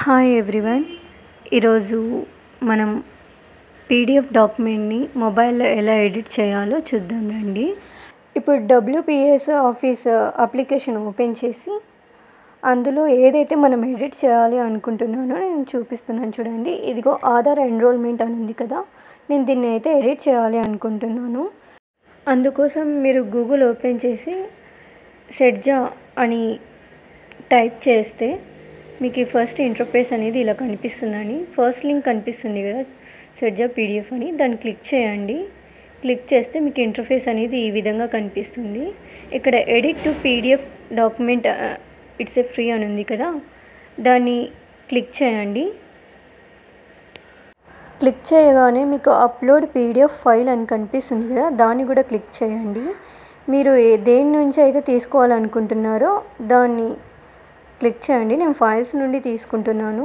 Hi everyone. ఈరోజు మనం PDF డాక్యుమెంట్ని మొబైల్లో ఎలా ఎడిట్ చేయాలో చూద్దాం రండి. ఇప్పుడు డబ్ల్యూపీఎస్ ఆఫీస్ అప్లికేషన్ ఓపెన్ చేసి అందులో ఏదైతే మనం ఎడిట్ చేయాలి అనుకుంటున్నానో నేను చూపిస్తున్నాను చూడండి. ఇదిగో ఆధార్ ఎన్రోల్మెంట్ అని ఉంది కదా, నేను దీన్ని అయితే ఎడిట్ చేయాలి అనుకుంటున్నాను. అందుకోసం మీరు గూగుల్ ఓపెన్ చేసి సెడ్జా అని టైప్ చేస్తే మీకు ఫస్ట్ ఇంటర్ఫేస్ అనేది ఇలా కనిపిస్తుందని, ఫస్ట్ లింక్ కనిపిస్తుంది కదా సెడ్జా పీడిఎఫ్ అని, దాన్ని క్లిక్ చేయండి. క్లిక్ చేస్తే మీకు ఇంటర్ఫేస్ అనేది ఈ విధంగా కనిపిస్తుంది. ఇక్కడ edit to PDF document it's a free అని ఉంది కదా, దాన్ని క్లిక్ చేయండి. క్లిక్ చేయగానే మీకు అప్లోడ్ పీడిఎఫ్ ఫైల్ అని కనిపిస్తుంది కదా, దాన్ని కూడా క్లిక్ చేయండి. మీరు దేని నుంచి అయితే తీసుకోవాలనుకుంటున్నారో దాన్ని క్లిక్ చేయండి. నేను ఫైల్స్ నుండి తీసుకుంటున్నాను.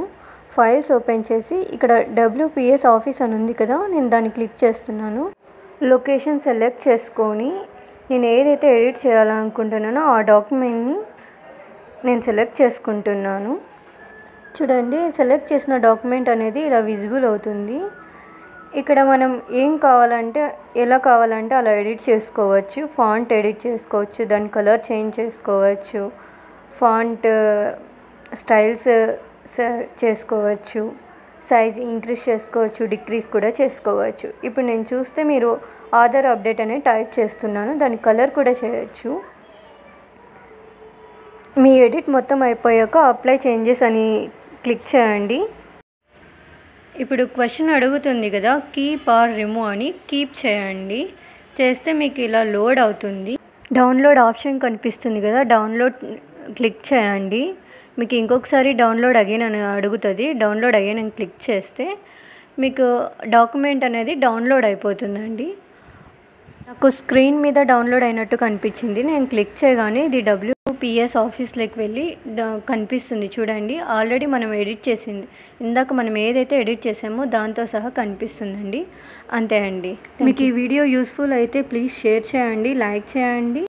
ఫైల్స్ ఓపెన్ చేసి ఇక్కడ డబ్ల్యూపీఎస్ ఆఫీస్ అని ఉంది కదా, నేను దాన్ని క్లిక్ చేస్తున్నాను. లొకేషన్ సెలెక్ట్ చేసుకొని నేను ఏదైతే ఎడిట్ చేయాలనుకుంటున్నానో ఆ డాక్యుమెంట్ని నేను సెలెక్ట్ చేసుకుంటున్నాను. చూడండి, సెలెక్ట్ చేసిన డాక్యుమెంట్ అనేది ఇలా విజిబుల్ అవుతుంది. ఇక్కడ మనం ఏం కావాలంటే ఎలా కావాలంటే అలా ఎడిట్ చేసుకోవచ్చు. ఫాంట్ ఎడిట్ చేసుకోవచ్చు, దాని కలర్ చేంజ్ చేసుకోవచ్చు, ఫాంట్ స్టైల్స్ చేసుకోవచ్చు, సైజ్ ఇంక్రీజ్ చేసుకోవచ్చు, డిక్రీజ్ కూడా చేసుకోవచ్చు. ఇప్పుడు నేను చూస్తే మీరు ఆధార్ అప్డేట్ అనేది టైప్ చేస్తున్నాను, దాని కలర్ కూడా చేయొచ్చు. మీ ఎడిట్ మొత్తం అయిపోయాక అప్లై చేంజెస్ అని క్లిక్ చేయండి. ఇప్పుడు క్వశ్చన్ అడుగుతుంది కదా, కీప్ ఆర్ రిమూవ్ అని, కీప్ చేయండి. చేస్తే మీకు ఇలా లోడ్ అవుతుంది. డౌన్లోడ్ ఆప్షన్ కనిపిస్తుంది కదా, డౌన్లోడ్ క్లిక్ చేయండి. మీకు ఇంకొకసారి డౌన్లోడ్ అగైన్ అని అడుగుతుంది. డౌన్లోడ్ అగైన్ అని క్లిక్ చేస్తే మీకు డాక్యుమెంట్ అనేది డౌన్లోడ్ అయిపోతుందండి. నాకు స్క్రీన్ మీద డౌన్లోడ్ అయినట్టు కనిపించింది. నేను క్లిక్ చేయగానే ఇది డబ్ల్యూపీఎస్ ఆఫీస్లోకి వెళ్ళి కనిపిస్తుంది చూడండి. ఆల్రెడీ మనం ఎడిట్ చేసింది, ఇందాక మనం ఏదైతే ఎడిట్ చేసామో దాంతో సహా కనిపిస్తుందండి. అంతే అండి. మీకు ఈ వీడియో యూస్ఫుల్ అయితే ప్లీజ్ షేర్ చేయండి, లైక్ చేయండి.